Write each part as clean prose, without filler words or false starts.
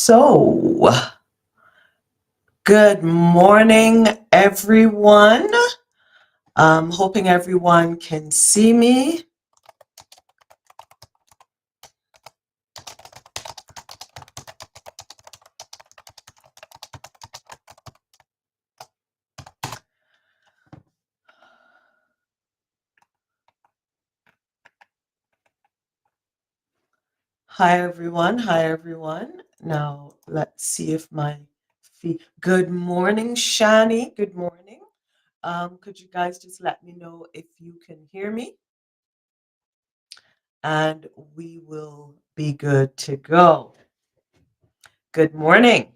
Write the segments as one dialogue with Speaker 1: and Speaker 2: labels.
Speaker 1: So, good morning, everyone. I'm hoping everyone can see me. Hi, everyone. Hi, everyone. Now, let's see if my feed. Good morning, Shani. Good morning. Could you guys just let me know if you can hear me? And we will be good to go. Good morning.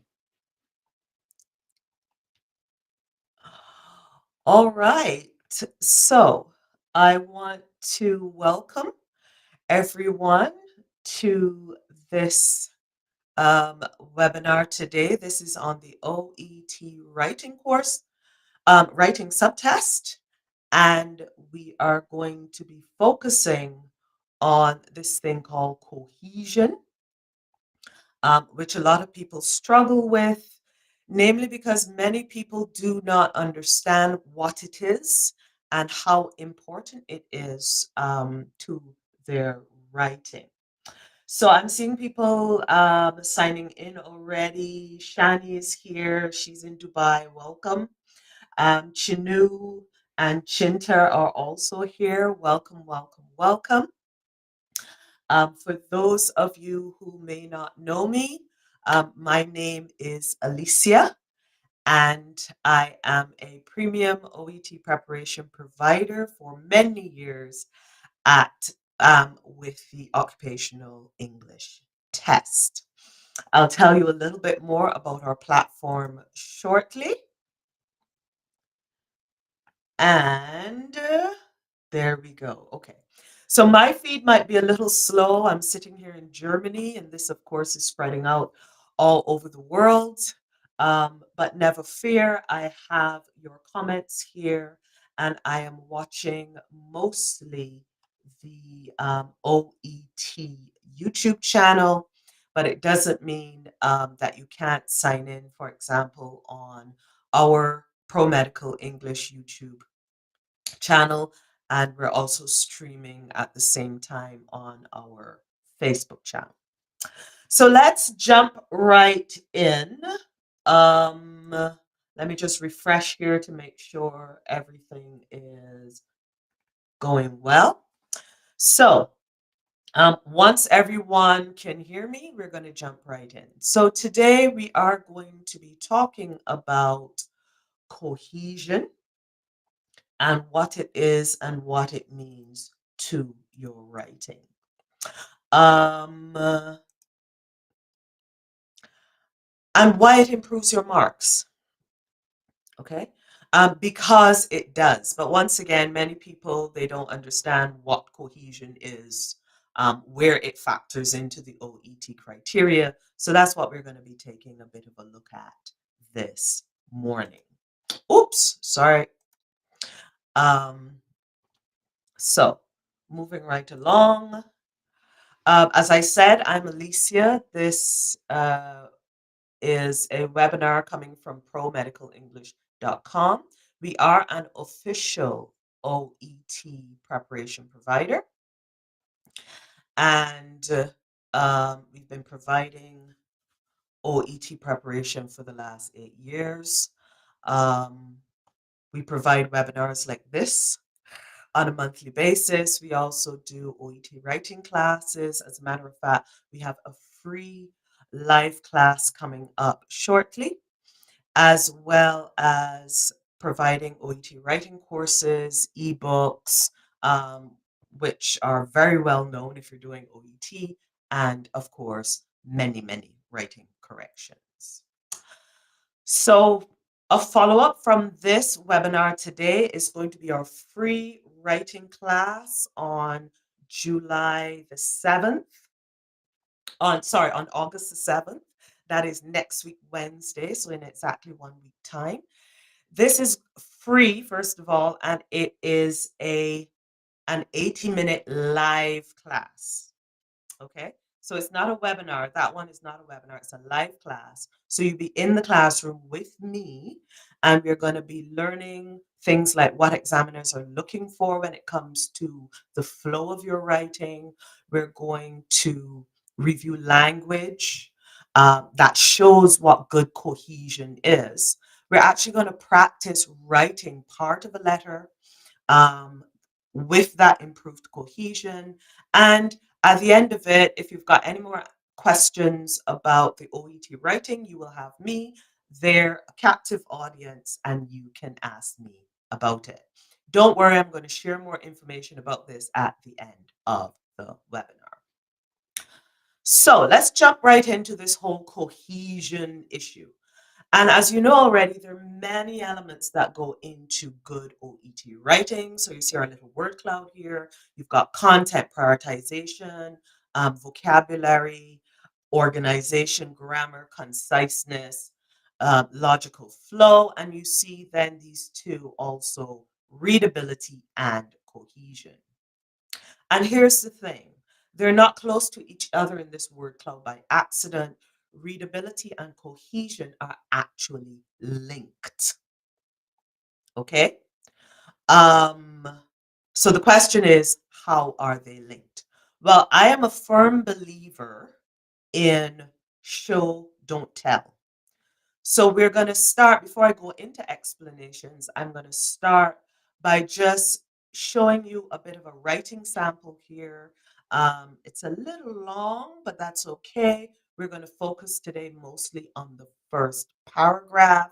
Speaker 1: All right. So, I want to welcome everyone to this webinar today. This is on the OET writing course, writing subtest, and we are going to be focusing on this thing called cohesion, which a lot of people struggle with, namely because many people do not understand what it is and how important it is to their writing. So I'm seeing people signing in already. Shani is here. She's in Dubai. Welcome. Chinu and Chinta are also here. Welcome, welcome, welcome. For those of you who may not know me, my name is Alicia, and I am a premium OET preparation provider for many years at with the occupational English test. I'll tell you a little bit more about our platform shortly. And there we go. Okay. So my feed might be a little slow. I'm sitting here in Germany, and this, of course, is spreading out all over the world. But never fear, I have your comments here, and I am watching mostly the OET YouTube channel, but it doesn't mean that you can't sign in, for example, on our Pro Medical English YouTube channel, and we're also streaming at the same time on our Facebook channel. So let's jump right in. Let me just refresh here to make sure everything is going well. So once everyone can hear me, we're going to jump right in. So today we are going to be talking about cohesion and what it is and what it means to your writing. And why it improves your marks. Okay. Because it does. But once again, many people, they don't understand what cohesion is, where it factors into the OET criteria. So that's what we're going to be taking a bit of a look at this morning. Oops, sorry. So moving right along. As I said, I'm Alicia. This is a webinar coming from promedicalenglish.com. We are an official OET preparation provider, and we've been providing OET preparation for the last 8 years. We provide webinars like this on a monthly basis. We also do OET writing classes. As a matter of fact, we have a free live class coming up shortly, as well as providing OET writing courses, ebooks, which are very well known if you're doing OET, and of course, many, many writing corrections. So a follow-up from this webinar today is going to be our free writing class on July the 7th. On August the 7th. That is next week, Wednesday, so in exactly 1 week time. This is free, first of all, and it is an 80-minute live class. Okay, So it's not a webinar. That one is not a webinar. It's a live class. So you'll be in the classroom with me, and we're going to be learning things like what examiners are looking for when it comes to the flow of your writing. We're going to review language that shows what good cohesion is. We're actually going to practice writing part of a letter um, with that improved cohesion. And at the end of it, if you've got any more questions about the OET writing, you will have me there, a captive audience, and you can ask me about it. Don't worry, I'm going to share more information about this at the end of the webinar. So let's jump right into this whole cohesion issue. And as you know already, there are many elements that go into good OET writing. So you see our little word cloud here. You've got content prioritization, vocabulary, organization, grammar, conciseness, logical flow. And you see then these two also, readability and cohesion. And here's the thing, they're not close to each other in this word cloud by accident. Readability and cohesion are actually linked. Okay? Um, so the question is, how are they linked? Well, I am a firm believer in show, don't tell. So we're going to start, before I go into explanations, I'm going to start by just showing you a bit of a writing sample here. It's a little long, but that's okay. We're going to focus today mostly on the first paragraph.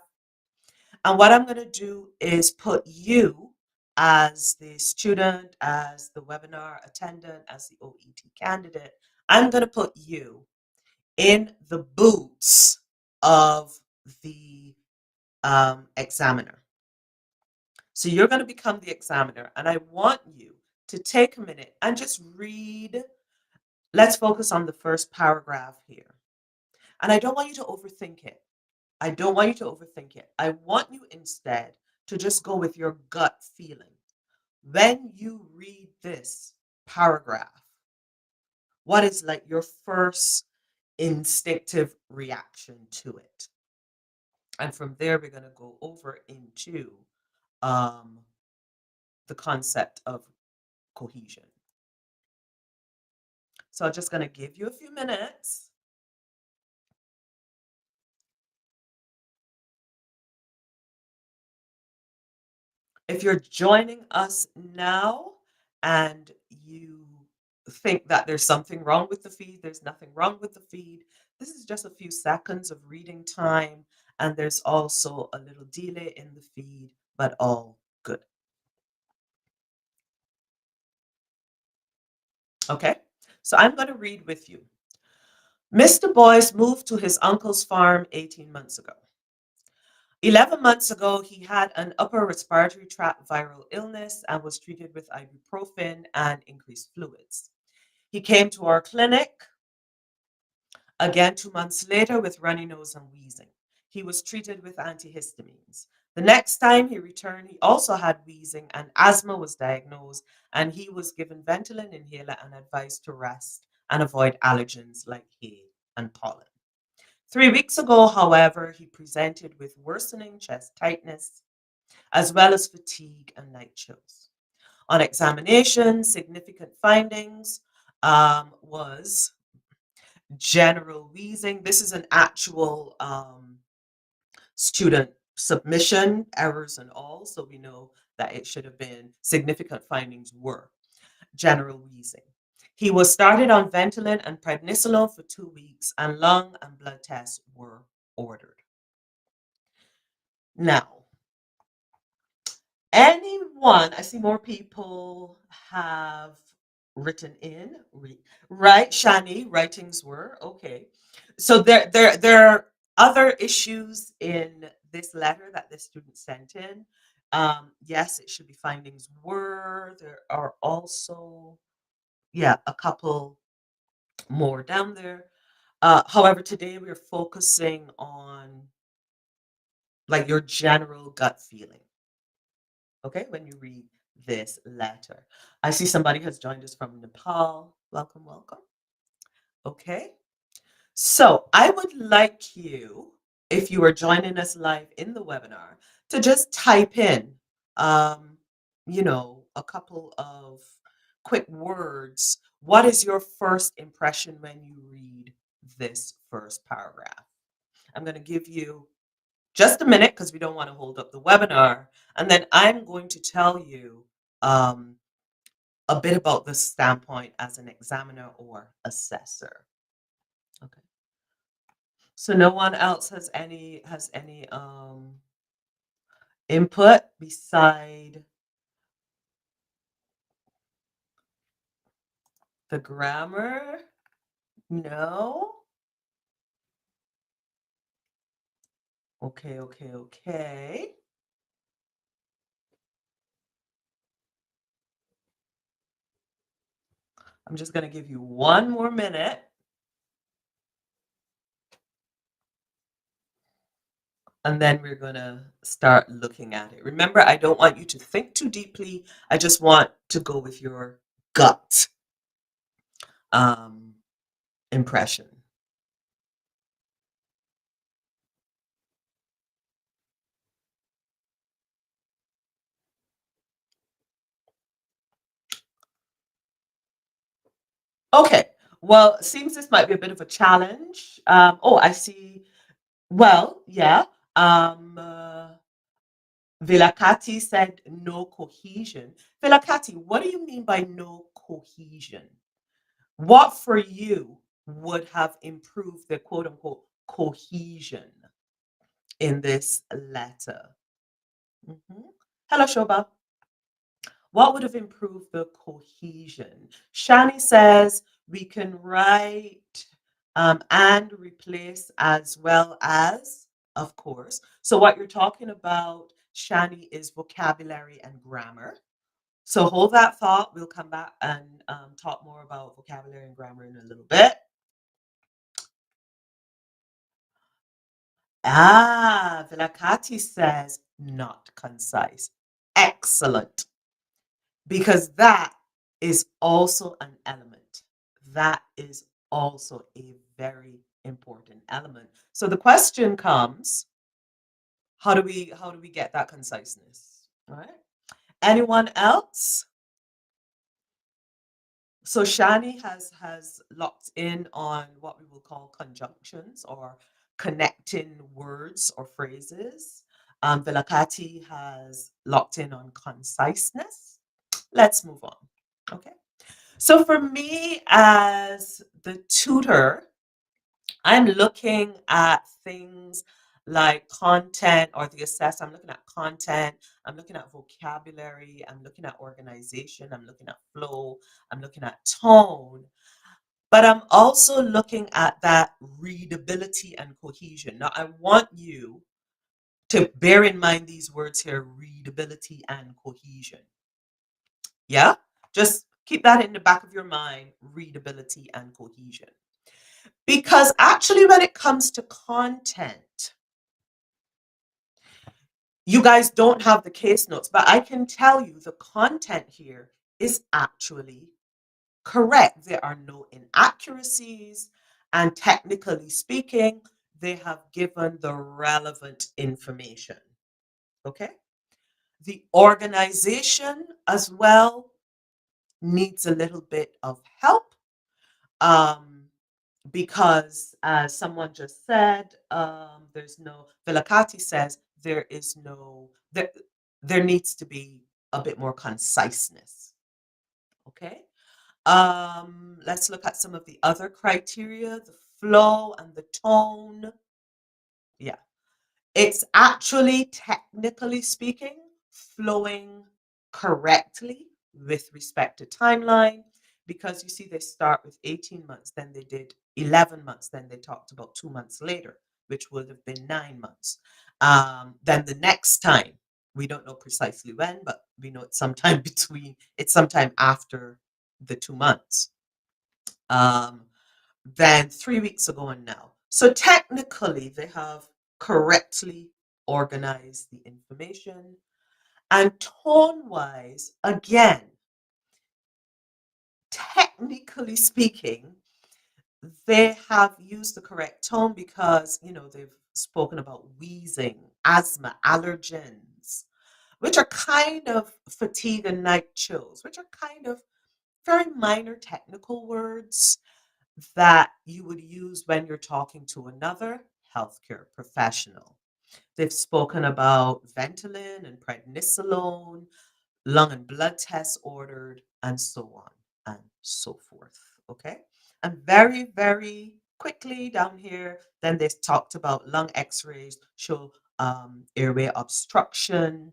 Speaker 1: And what I'm going to do is put you as the student, as the webinar attendant, as the OET candidate. I'm going to put you in the boots of the examiner. So you're going to become the examiner, and I want you to take a minute and just read. Let's focus on the first paragraph here. And I don't want you to overthink it. I don't want you to overthink it. I want you instead to just go with your gut feeling. When you read this paragraph, what is like your first instinctive reaction to it? And from there, we're going to go over into um, the concept of cohesion. So I'm just going to give you a few minutes. If you're joining us now and you think that there's something wrong with the feed, there's nothing wrong with the feed. This is just a few seconds of reading time, and there's also a little delay in the feed, but all good. Okay, so I'm going to read with you. Mr. Boyce moved to his uncle's farm 18 months ago. 11 months ago, he had an upper respiratory tract viral illness and was treated with ibuprofen and increased fluids. He came to our clinic again 2 months later with runny nose and wheezing. He was treated with antihistamines. The next time he returned, he also had wheezing and asthma was diagnosed, and he was given Ventolin inhaler and advised to rest and avoid allergens like hay and pollen. 3 weeks ago, however, he presented with worsening chest tightness as well as fatigue and night chills. On examination, significant findings was general wheezing. This is an actual student submission, errors and all, so we know that it should have been significant findings were general wheezing. He was started on Ventolin and prednisolone for 2 weeks, and lung and blood tests were ordered. Now, anyone, I see more people have written in, right? Shani, writings were, okay. So there are other issues in this letter that the student sent in. Yes, it should be findings were. There are also, yeah, a couple more down there. However, today we're focusing on like your general gut feeling. Okay, when you read this letter. I see somebody has joined us from Nepal. Welcome, welcome. Okay. So I would like you, if you are joining us live in the webinar, to just type in, um, a couple of quick words. What is your first impression when you read this first paragraph? I'm going to give you just a minute because we don't want to hold up the webinar. And then I'm going to tell you um, a bit about the standpoint as an examiner or assessor. Okay. So no one else has any input beside the grammar? No? Okay, okay, okay. I'm just going to give you one more minute and then we're going to start looking at it. Remember, I don't want you to think too deeply. I just want to go with your gut um, impression. Okay. Well, it seems this might be a bit of a challenge. Oh, I see. Well, yeah. Velakati said no cohesion. Velakati, what do you mean by no cohesion? What for you would have improved the quote unquote cohesion in this letter? Mhm. Hello, Shoba. What would have improved the cohesion? Shani says we can write and replace as well as, of course. So, what you're talking about, Shani, is vocabulary and grammar. So, hold that thought. We'll come back and talk more about vocabulary and grammar in a little bit. Vilakati says not concise. Excellent. Because that is also an element. That is also a very important element. So the question comes, how do we get that conciseness? All right. Anyone else? So Shani has locked in on what we will call conjunctions or connecting words or phrases. Vilakati has locked in on conciseness. Let's move on. Okay. So for me as the tutor, I'm looking at things like content or the assess. I'm looking at content. I'm looking at vocabulary. I'm looking at organization. I'm looking at flow. I'm looking at tone. But I'm also looking at that readability and cohesion. Now, I want you to bear in mind these words here, readability and cohesion. Yeah? Just keep that in the back of your mind, readability and cohesion. Because actually, when it comes to content, you guys don't have the case notes, but I can tell you the content here is actually correct. There are no inaccuracies, and technically speaking, they have given the relevant information. Okay? The organization as well needs a little bit of help. Um, because as someone just said, there's no Velakati says there needs to be a bit more conciseness. Okay. Let's look at some of the other criteria, the flow and the tone. Yeah. It's actually, technically speaking, flowing correctly with respect to timeline because you see, they start with 18 months, then they did 11 months, then they talked about 2 months later, which would have been 9 months. Then the next time, we don't know precisely when, but we know it's sometime after the 2 months. Um, than 3 weeks ago and now. So technically, they have correctly organized the information. And tone wise, again, technically speaking, they have used the correct tone because, they've spoken about wheezing, asthma, allergens, which are kind of fatigue and night chills, which are kind of very minor technical words that you would use when you're talking to another healthcare professional. They've spoken about Ventolin and prednisolone, lung and blood tests ordered, and so on and so forth. Okay. And very, very quickly down here, then they talked about lung x rays show airway obstruction,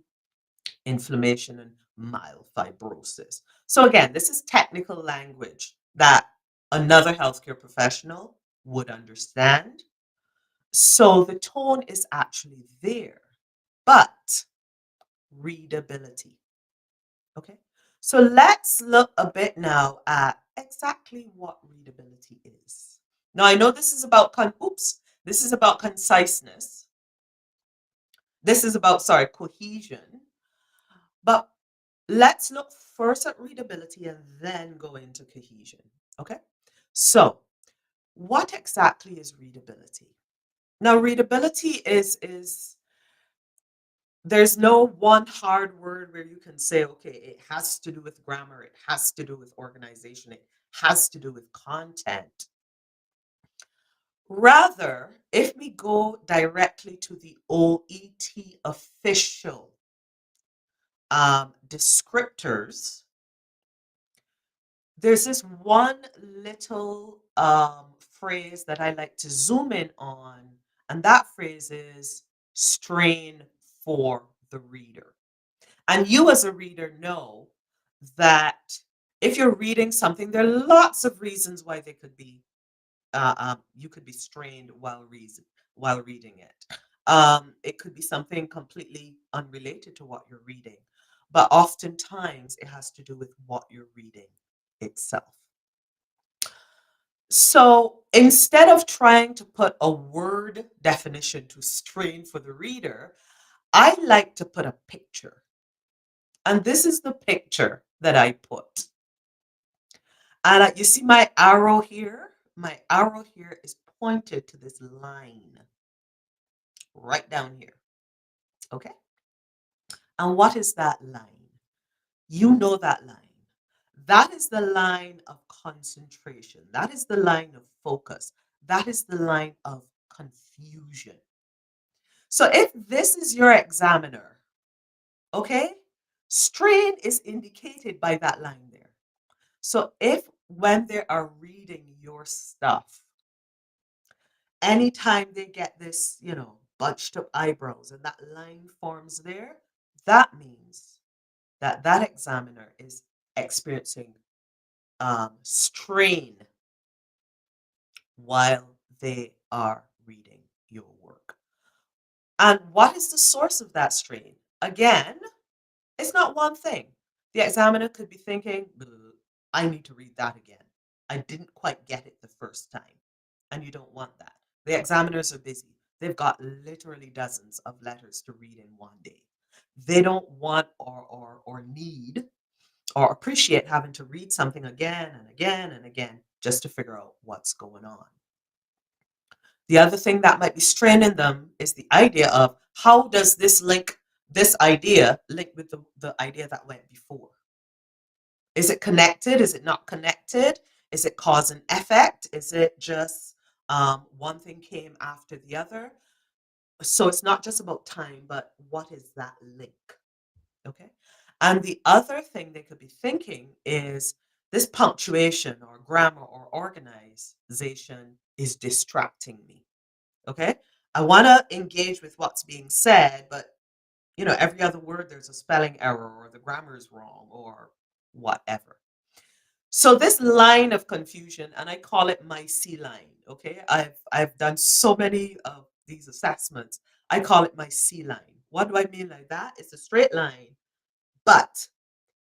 Speaker 1: inflammation, and mild fibrosis. So, again, this is technical language that another healthcare professional would understand. So, the tone is actually there, but readability. Okay. So let's look a bit now at exactly what readability is. Now I know this is about this is about conciseness. This is about cohesion, but let's look first at readability and then go into cohesion. Okay? So, what exactly is readability? Now readability is there's no one hard word where you can say, okay, it has to do with grammar, it has to do with organization, it has to do with content. Rather, if we go directly to the OET official descriptors, there's this one little phrase that I like to zoom in on, and that phrase is strain for the reader. And you, as a reader, know that if you're reading something, there are lots of reasons why they could be you could be strained while reading it. It could be something completely unrelated to what you're reading, but oftentimes it has to do with what you're reading itself. So instead of trying to put a word definition to strain for the reader, I like to put a picture. And this is the picture that I put. And you see my arrow here? My arrow here is pointed to this line right down here. Okay? And what is that line? You know that line. That is the line of concentration. That is the line of focus. That is the line of confusion. So if this is your examiner, okay, strain is indicated by that line there. So if when they are reading your stuff, anytime they get this, bunched up eyebrows and that line forms there, that means that that examiner is experiencing strain while they are reading your work. And what is the source of that strain? Again, it's not one thing. The examiner could be thinking, I need to read that again. I didn't quite get it the first time. And you don't want that. The examiners are busy. They've got literally dozens of letters to read in one day. They don't want or need or appreciate having to read something again and again and again just to figure out what's going on. The other thing that might be straining them is the idea of how does this idea link with the idea that went before? Is it connected? Is it not connected? Is it cause and effect? Is it just one thing came after the other? So it's not just about time, but what is that link? Okay. And the other thing they could be thinking is this punctuation or grammar or organization is distracting me. Okay. I want to engage with what's being said, but every other word there's a spelling error or the grammar is wrong or whatever. So this line of confusion, and I call it my C line. Okay. I've done so many of these assessments. I call it my C line. What do I mean like that? It's a straight line. But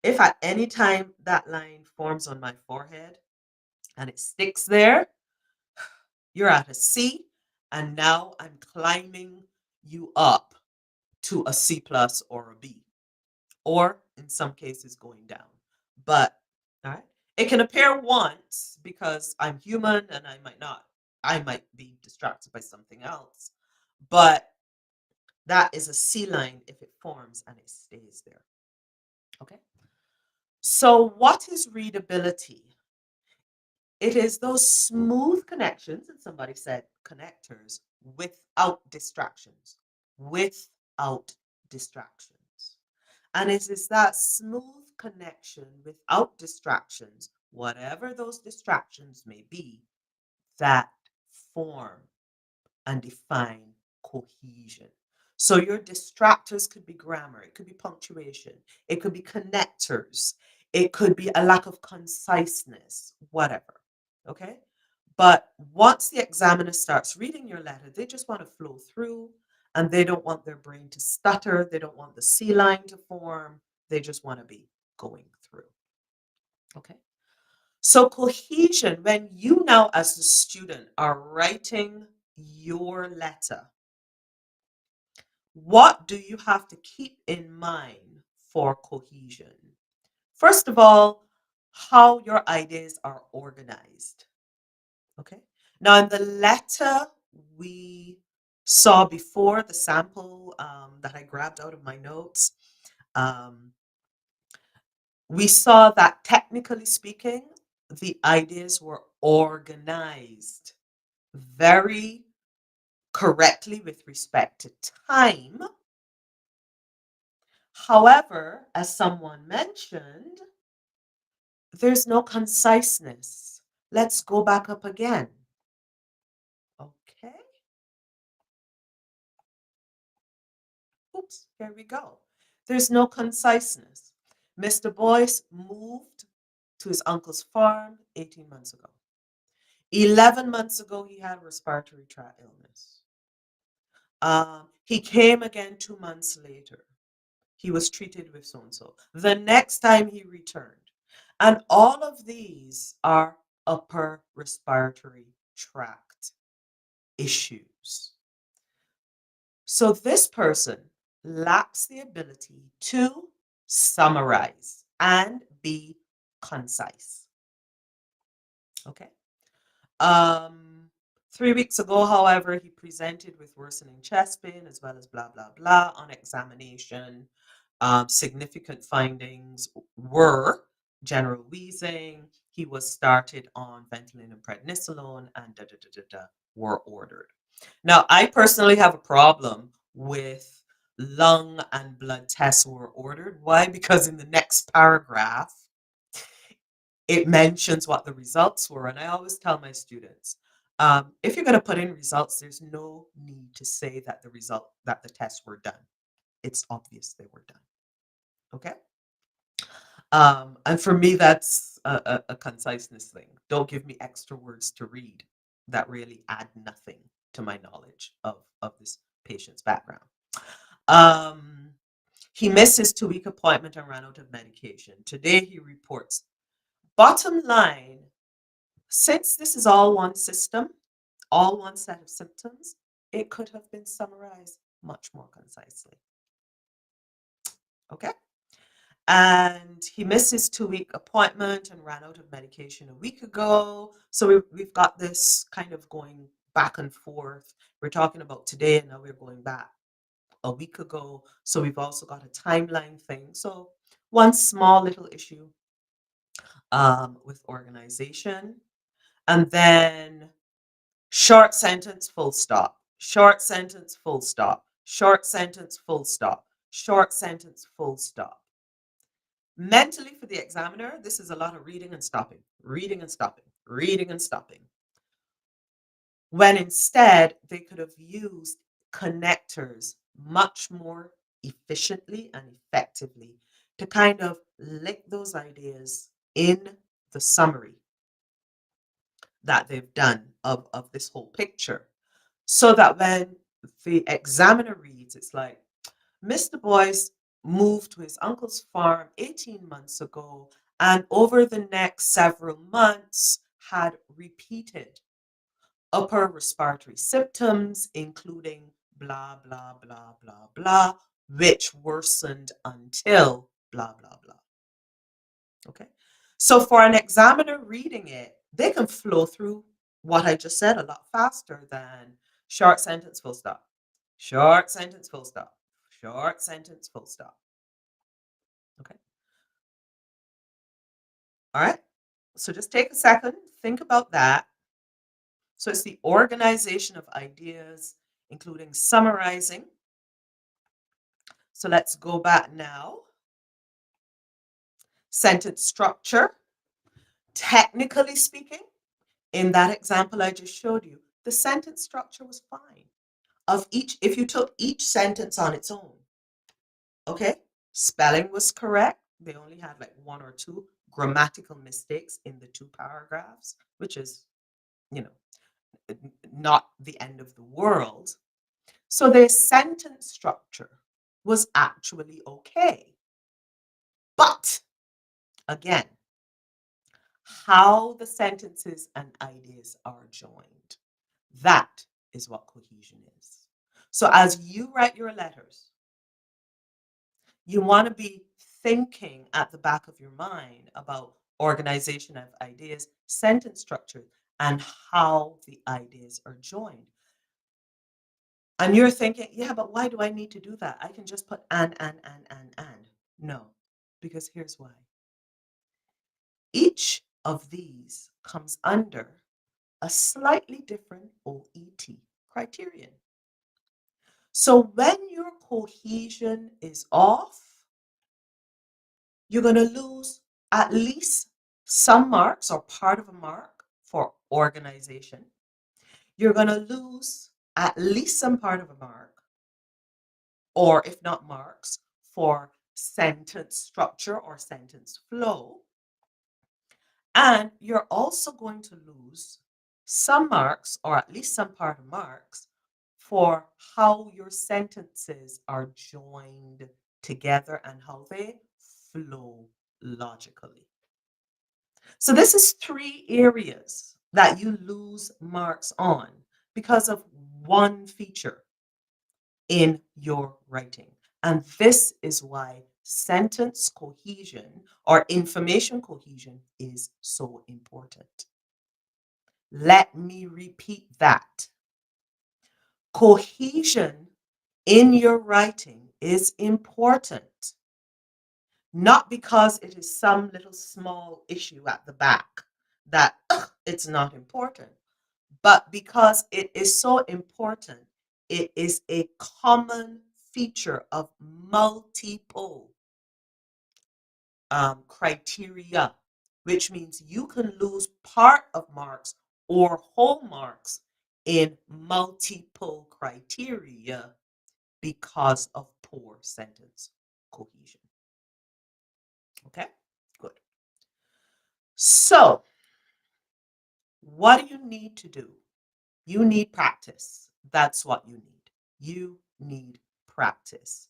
Speaker 1: if at any time that line forms on my forehead and it sticks there, you're at a C, and now I'm climbing you up to a C plus or a B, or in some cases going down. But all right, It can appear once because I'm human and I might be distracted by something else. But that is a C line if it forms and it stays there. Okay. So, what is readability? It is those smooth connections, and somebody said connectors, without distractions. Without distractions. And it is that smooth connection without distractions, whatever those distractions may be, that form and define cohesion. So your distractors could be grammar, it could be punctuation, it could be connectors, it could be a lack of conciseness, whatever. Okay? But once the examiner starts reading your letter, they just want to flow through and they don't want their brain to stutter. They don't want the C line to form. They just want to be going through. Okay? So, cohesion, when you now, as the student, are writing your letter, what do you have to keep in mind for cohesion? First of all, how your ideas are organized. Okay. Now, in the letter we saw before, the sample that I grabbed out of my notes, um, we saw that technically speaking, the ideas were organized very correctly with respect to time. However, as someone mentioned, there's no conciseness. Let's go back up again. Okay. Oops, here we go. There's no conciseness. Mr. Boyce moved to his uncle's farm 18 months ago. 11 months ago, he had respiratory tract illness. He came again 2 months later. He was treated with so and so. The next time he returned. And all of these are upper respiratory tract issues. So this person lacks the ability to summarize and be concise. Okay. Um, 3 weeks ago, however, he presented with worsening chest pain as well as blah, blah, blah on examination. Significant findings were general wheezing. He was started on Ventolin and prednisolone and were ordered. Now, I personally have a problem with lung and blood tests were ordered. Why? Because in the next paragraph, it mentions what the results were. And I always tell my students, if you're going to put in results, there's no need to say that the tests were done. It's obvious they were done. Okay. And for me, that's a conciseness thing. Don't give me extra words to read that really add nothing to my knowledge of this patient's background. Um, he missed his 2-week appointment and ran out of medication. Today he reports. Bottom line, since this is all one system, all one set of symptoms, it could have been summarized much more concisely. Okay? And he missed his 2-week appointment and ran out of medication a week ago. So we've got this kind of going back and forth. We're talking about today, and now we're going back a week ago. So we've also got a timeline thing. So one small little issue with organization. And then short sentence, full stop. Short sentence, full stop. Short sentence, full stop. Short sentence, full stop. Mentally, for the examiner, this is a lot of reading and stopping, reading and stopping, reading and stopping. When instead, they could have used connectors much more efficiently and effectively to kind of link those ideas in the summary that they've done of this whole picture. So that when the examiner reads, it's like, Mr. Boyce moved to his uncle's farm 18 months ago, and over the next several months had repeated upper respiratory symptoms, including blah, blah, blah, blah, blah, which worsened until blah, blah, blah. Okay. So for an examiner reading it, they can flow through what I just said a lot faster than short sentence, full stop, short sentence, full stop, short sentence, full stop. Okay. All right. So just take a second, think about that. So it's the organization of ideas, including summarizing. So let's go back now. Sentence structure. Technically speaking, in that example I just showed you, the sentence structure was fine. If you took each sentence on its own, okay, spelling was correct. They only had like one or two grammatical mistakes in the two paragraphs, which is, you know, not the end of the world. So their sentence structure was actually okay. But again, how the sentences and ideas are joined, that is what cohesion is. So as you write your letters, you want to be thinking at the back of your mind about organization of ideas, sentence structure, and how the ideas are joined. And you're thinking, yeah, but why do I need to do that? I can just put and. No, because here's why. Each of these comes under a slightly different OET criterion. So when your cohesion is off, you're going to lose at least some marks or part of a mark for organization. You're going to lose at least some part of a mark, or if not marks, for sentence structure or sentence flow. And you're also going to lose some marks, or at least some part of marks, for how your sentences are joined together and how they flow logically. So this is three areas that you lose marks on because of one feature in your writing. And this is why sentence cohesion or information cohesion is so important. Let me repeat that. Cohesion in your writing is important, not because it is some little small issue at the back that it's not important, but because it is so important. It is a common feature of multiple criteria, which means you can lose part of marks or whole marks in multiple criteria because of poor sentence cohesion. Okay, good. So, what do you need to do? You need practice. That's what you need. You need practice.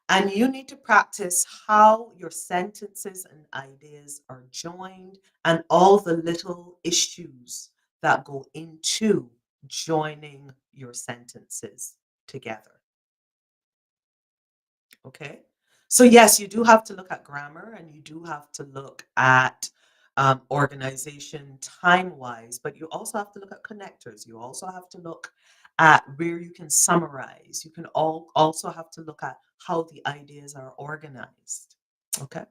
Speaker 1: And you need to practice how your sentences and ideas are joined and all the little issues that go into joining your sentences together. Okay. So, yes, you do have to look at grammar and you do have to look at organization time wise, but you also have to look at connectors. You also have to look at where you can summarize. You can also have to look at how the ideas are organized. Okay.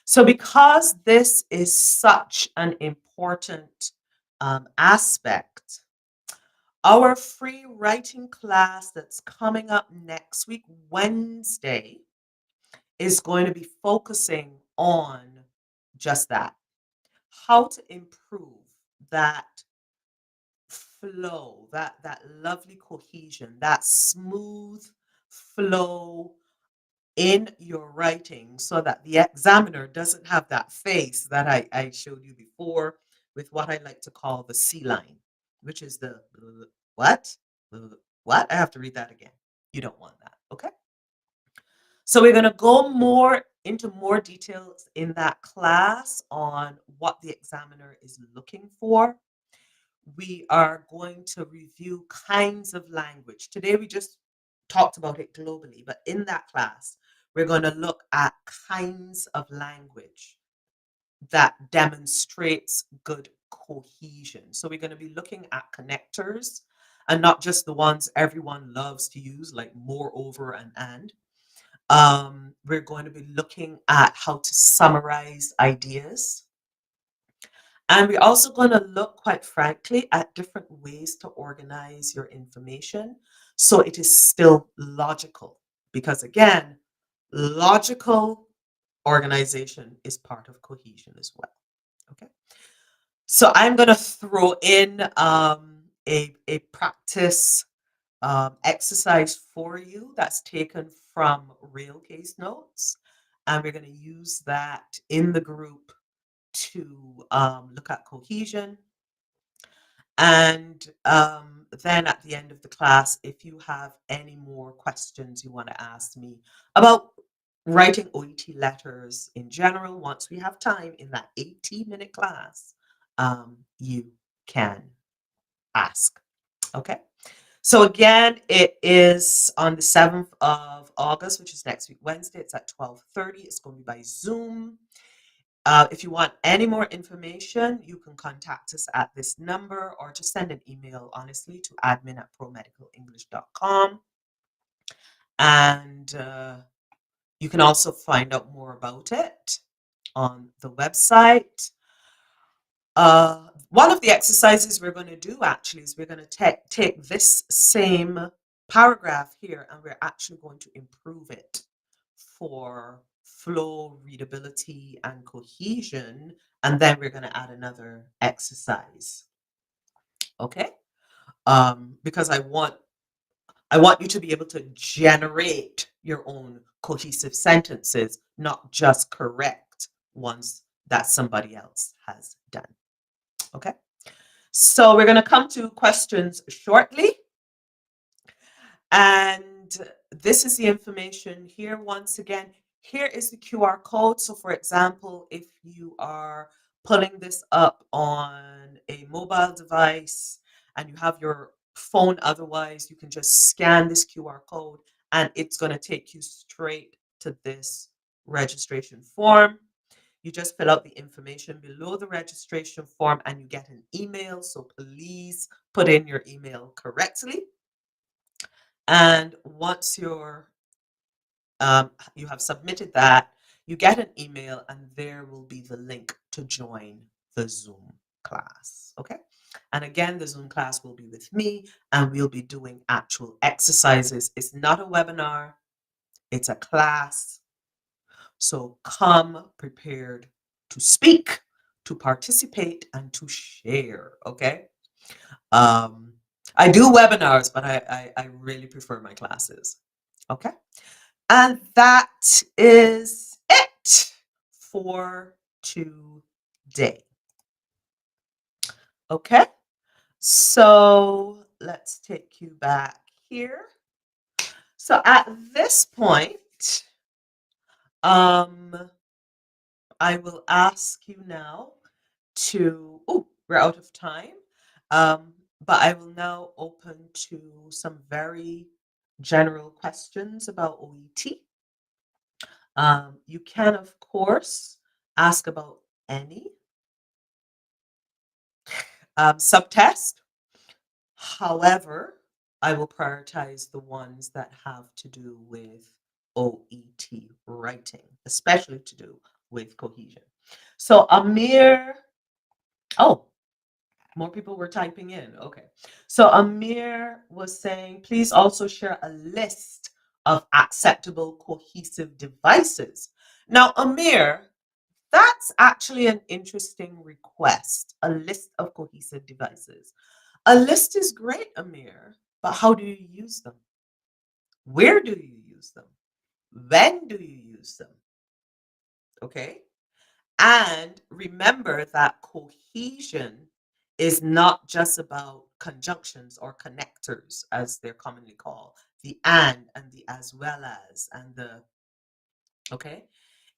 Speaker 1: So, because this is such an important aspect, our free writing class that's coming up next week, Wednesday, is going to be focusing on just that. How to improve that flow, that lovely cohesion, that smooth flow in your writing so that the examiner doesn't have that face that I showed you before with what I like to call the C line, which is the what? What? I have to read that again. You don't want that. Okay. So we're going to go more into more details in that class on what the examiner is looking for. We are going to review kinds of language. Today we just talked about it globally, but in that class, we're going to look at kinds of language. that demonstrates good cohesion. So we're going to be looking at connectors and not just the ones everyone loves to use, like moreover and. We're going to be looking at how to summarize ideas. And we're also going to look, quite frankly, at different ways to organize your information so it is still logical. Because again, logical organization is part of cohesion as well. Okay. So I'm going to throw in a practice exercise for you that's taken from real case notes. And we're going to use that in the group to look at cohesion. And then at the end of the class, if you have any more questions you want to ask me about writing OET letters in general, once we have time in that 18-minute class, you can ask. Okay. So again, it is on the 7th of August, which is next week, Wednesday. It's at 12:30. It's going to be by Zoom. If you want any more information, you can contact us at this number or just send an email, honestly, to admin@promedicalenglish.com. And you can also find out more about it on the website. One of the exercises we're going to do actually is we're going to take this same paragraph here and we're actually going to improve it for flow, readability, and cohesion. And then we're going to add another exercise. Okay? Because I want you to be able to generate your own cohesive sentences, not just correct ones that somebody else has done. Okay? So we're going to come to questions shortly. And this is the information here once again. Here is the QR code. So for example, if you are pulling this up on a mobile device and you have your phone otherwise, you can just scan this QR code and it's going to take you straight to this registration form. You just fill out the information below the registration form and you get an email. So please put in your email correctly. And once you have submitted that, you get an email and there will be the link to join the Zoom class. Okay. And again, the Zoom class will be with me and we'll be doing actual exercises. It's not a webinar, it's a class. So come prepared to speak, to participate, and to share. Okay. Um, I do webinars, but I really prefer my classes. Okay. And that is it for today. Okay. So let's take you back here. So at this point, um, I will ask you now to, oh, we're out of time. But I will now open to some very general questions about OET. You can, of course, ask about any subtest. However, I will prioritize the ones that have to do with OET writing, especially to do with cohesion. So Amir, oh, more people were typing in. Okay. So Amir was saying, please also share a list of acceptable cohesive devices. Now, Amir, that's actually an interesting request, a list of cohesive devices. A list is great, Amir, but how do you use them? Where do you use them? When do you use them? Okay. And remember that cohesion is not just about conjunctions or connectors, as they're commonly called, the and the as well as, and the, okay?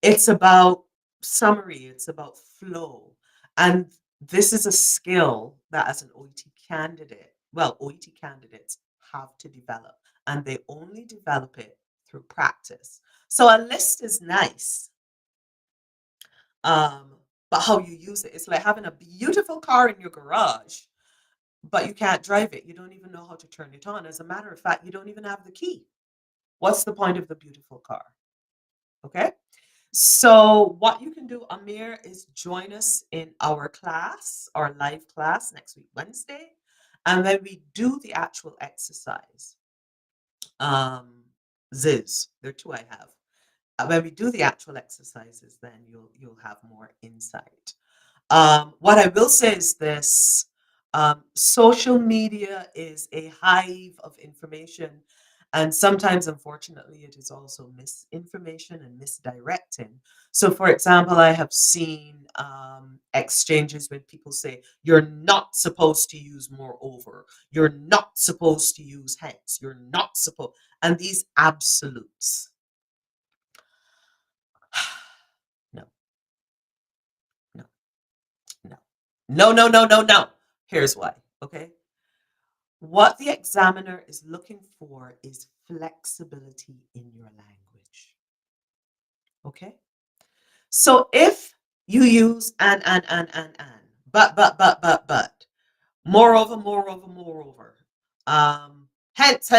Speaker 1: It's about summary, it's about flow. And this is a skill that as an OET candidate, well, OET candidates have to develop, and they only develop it through practice. So a list is nice. Um, but how you use it. It's like having a beautiful car in your garage, but you can't drive it. You don't even know how to turn it on. As a matter of fact, you don't even have the key. What's the point of the beautiful car? Okay. So, what you can do, Amir, is join us in our class, our live class next week, Wednesday. And then we do the actual exercise. Ziz, there are two I have. When we do the actual exercises, then you'll have more insight. What I will say is this: social media is a hive of information, and sometimes, unfortunately, it is also misinformation and misdirecting. So, for example, I have seen exchanges when people say, "You're not supposed to use moreover, you're not supposed to use hence, you're not supposed," and these absolutes. No, no, no, no, no, no, no, no. Here's why. Okay. What the examiner is looking for is flexibility in your language. Okay? So if you use and, but, moreover, hence,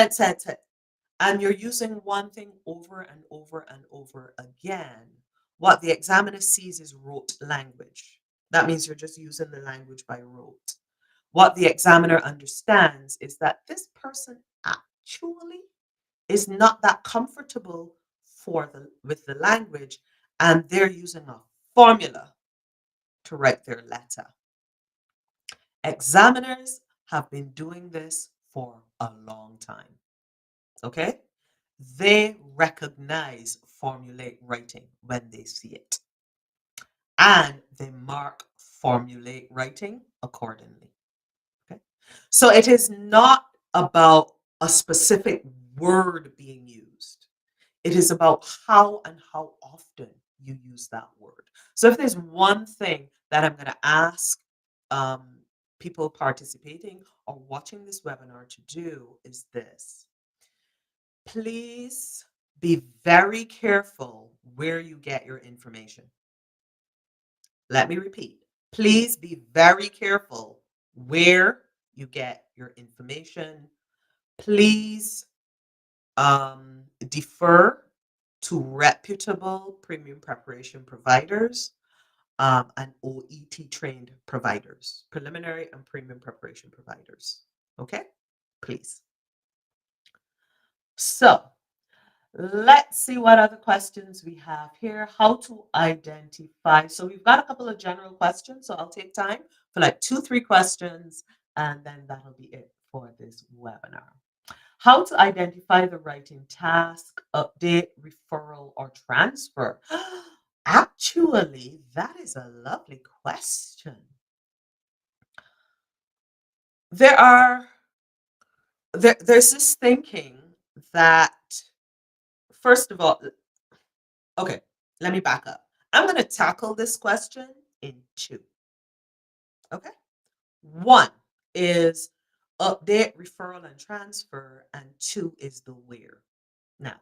Speaker 1: and you're using one thing over and over and over again, what the examiner sees is rote language. That means you're just using the language by rote. What the examiner understands is that this person actually is not that comfortable with the language, and they're using a formula to write their letter. Examiners have been doing this for a long time. Okay? They recognize formulaic writing when they see it, and they mark formulaic writing accordingly. Okay? So it is not about a specific word being used. It is about how and how often you use that word. So if there's one thing that I'm going to ask um, people participating or watching this webinar to do is this. Please be very careful where you get your information. Let me repeat. Please be very careful where you get your information. Please defer to reputable premium preparation providers and OET trained providers, preliminary and premium preparation providers. Okay? Please. So, let's see what other questions we have here. How to identify. So we've got a couple of general questions. So I'll take time for like 2, 3 questions, and then that'll be it for this webinar. How to identify the writing task, update, referral, or transfer. Actually, that is a lovely question. There's this thinking that, first of all, okay, let me back up. I'm going to tackle this question in 2. Okay. 1 is update, referral, and transfer, and 2 is the where. Now,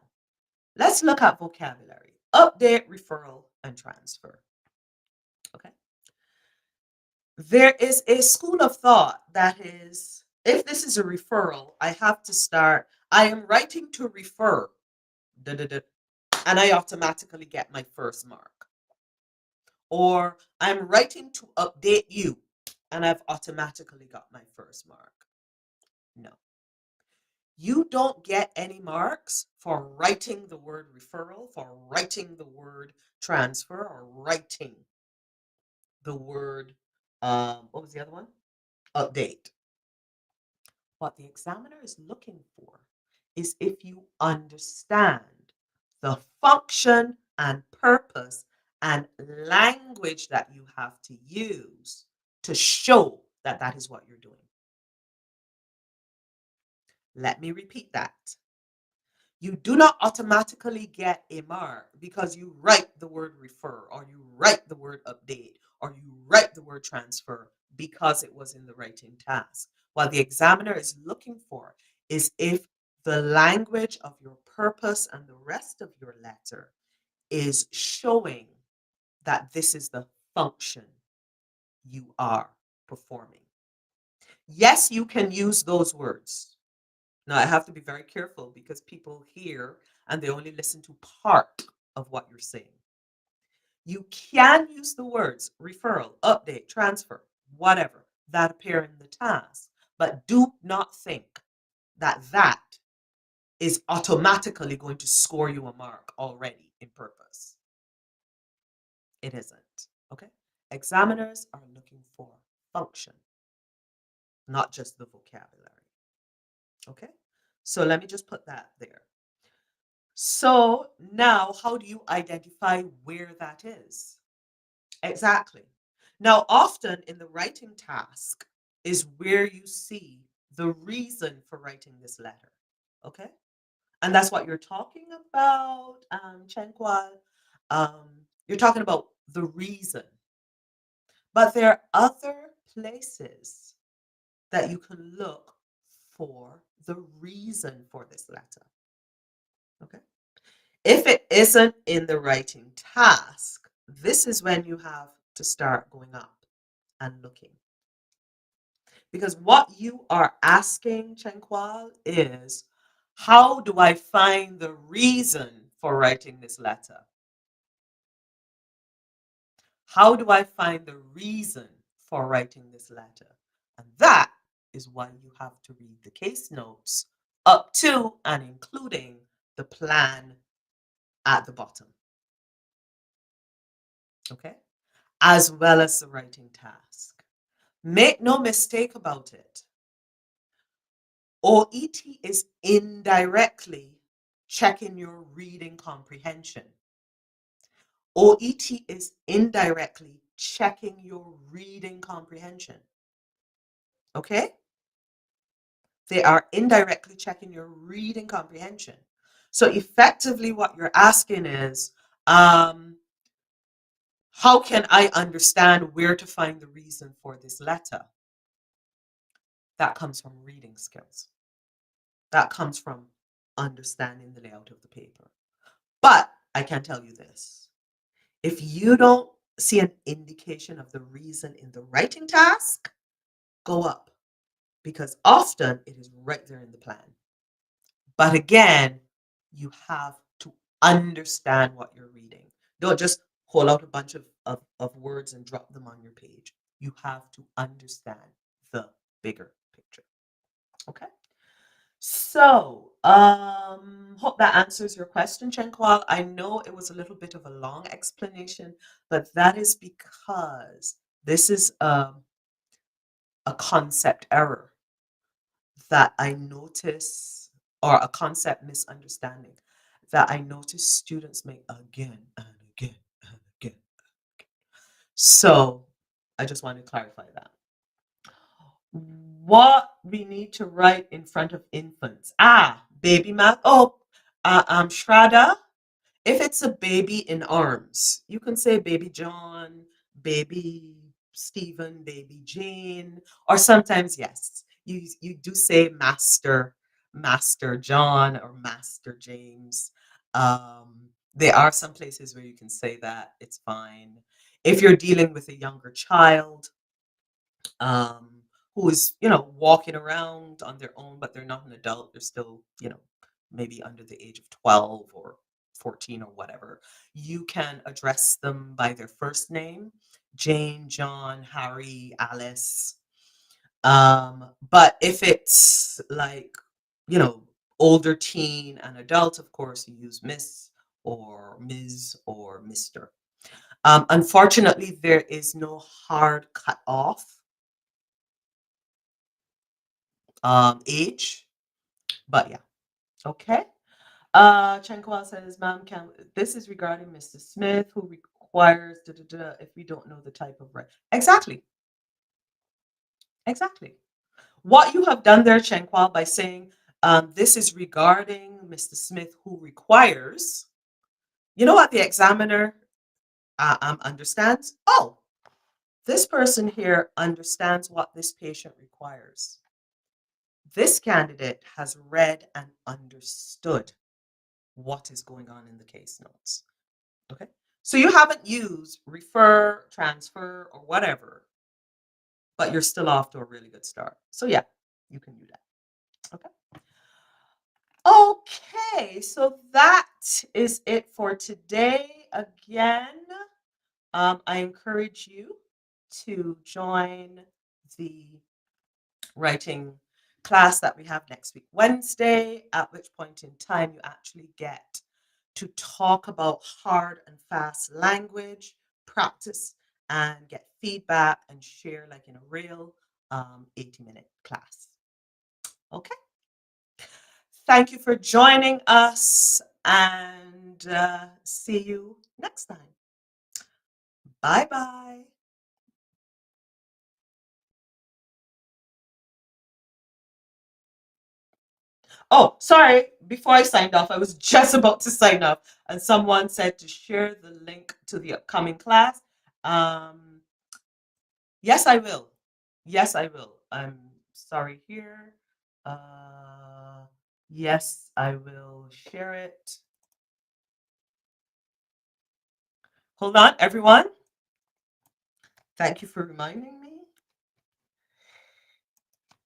Speaker 1: let's look at vocabulary. Update, referral, and transfer. Okay. There is a school of thought that is, if this is a referral, I have to start, I am writing to refer, da, da, da, and I automatically get my first mark. Or I'm writing to update you, and I've automatically got my first mark. No. You don't get any marks for writing the word referral, for writing the word transfer, or writing the word, what was the other one? Update. What the examiner is looking for is if you understand the function and purpose and language that you have to use to show that that is what you're doing. Let me repeat that. You do not automatically get a mark because you write the word refer, or you write the word update, or you write the word transfer because it was in the writing task. What the examiner is looking for is if the language of your purpose and the rest of your letter is showing that this is the function you are performing. Yes, you can use those words. Now, I have to be very careful because people hear and they only listen to part of what you're saying. You can use the words referral, update, transfer, whatever that appear in the task, but do not think that that is automatically going to score you a mark already in purpose. It isn't. Okay? Examiners are looking for function, not just the vocabulary. Okay? So let me just put that there. So now, how do you identify where that is? Exactly. Now, often in the writing task is where you see the reason for writing this letter. Okay? And that's what you're talking about, Chenkwal. You're talking about the reason. But there are other places that you can look for the reason for this letter. Okay? If it isn't in the writing task, this is when you have to start going up and looking. Because what you are asking, Chenkwal, is how do I find the reason for writing this letter? How do I find the reason for writing this letter? And that is why you have to read the case notes up to and including the plan at the bottom. Okay? As well as the writing task. Make no mistake about it. OET is indirectly checking your reading comprehension. OET is indirectly checking your reading comprehension. Okay? They are indirectly checking your reading comprehension. So effectively what you're asking is, how can I understand where to find the reason for this letter? That comes from reading skills. That comes from understanding the layout of the paper. But I can tell you this. If you don't see an indication of the reason in the writing task, go up because often it is right there in the plan. But again, you have to understand what you're reading. Don't just pull out a bunch of words and drop them on your page. You have to understand the bigger picture. Okay? So, hope that answers your question, Chenkwal. I know it was a little bit of a long explanation, but that is because this is a concept error that I notice, or a concept misunderstanding that I notice students make again and again and again. So, I just want to clarify that. What we need to write in front of infants. Baby math. Oh, Shraddha, if it's a baby in arms, you can say baby John, baby Stephen, baby Jane, or sometimes, yes, you do say Master John or Master James. There are some places where you can say that, it's fine. If you're dealing with a younger child, um, who is, walking around on their own, but they're not an adult. They're still, maybe under the age of 12 or 14 or whatever. You can address them by their first name, Jane, John, Harry, Alice. But if it's like, older teen and adult, of course, you use Miss or Ms. or Mr. Unfortunately, there is no hard cut off age, but yeah, okay. Chenkwal says, "Ma'am, this is regarding Mr. Smith, who requires if we don't know the type of right." Exactly, exactly. What you have done there, Chenkwal, by saying this is regarding Mr. Smith, who requires. You know what the examiner understands? Oh, this person here understands what this patient requires. This candidate has read and understood what is going on in the case notes. Okay. So you haven't used refer, transfer, or whatever, but you're still off to a really good start. So yeah, you can do that. Okay. Okay, so that is it for today. Again, I encourage you to join the writing class that we have next week, Wednesday, at which point in time you actually get to talk about hard and fast language, practice, and get feedback and share like in a real 80-minute class. Okay. Thank you for joining us and see you next time. Bye bye. Oh, sorry. Before I signed off, I was just about to sign off, and someone said to share the link to the upcoming class. Um, yes, I will. Yes, I will. I'm sorry here. Yes, I will share it. Hold on, everyone. Thank you for reminding me.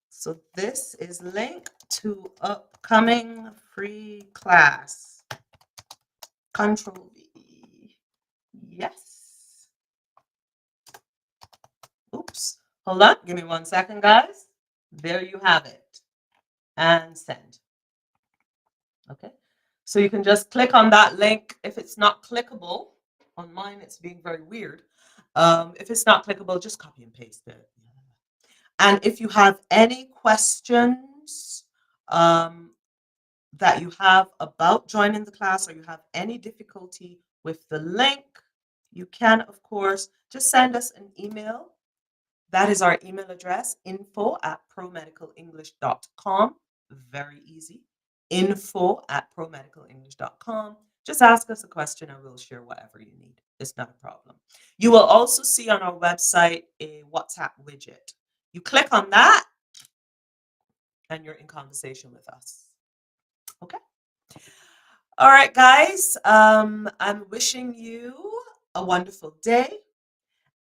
Speaker 1: So this is linked to upcoming free class. Control V. Yes. Oops. Hold on. Give me 1 second, guys. There you have it. And send. Okay. So you can just click on that link. If it's not clickable, on mine it's being very weird. If it's not clickable, just copy and paste it. And if you have any questions that you have about joining the class, or you have any difficulty with the link, you can, of course, just send us an email. That is our email address, info@promedicalenglish.com. Very easy. info@promedicalenglish.com. Just ask us a question and we'll share whatever you need. It's not a problem. You will also see on our website a WhatsApp widget. You click on that and you're in conversation with us. Okay? All right, guys. I'm wishing you a wonderful day.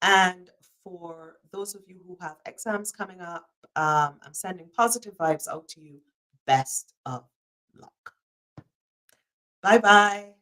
Speaker 1: And for those of you who have exams coming up, I'm sending positive vibes out to you. Best of luck. Bye bye.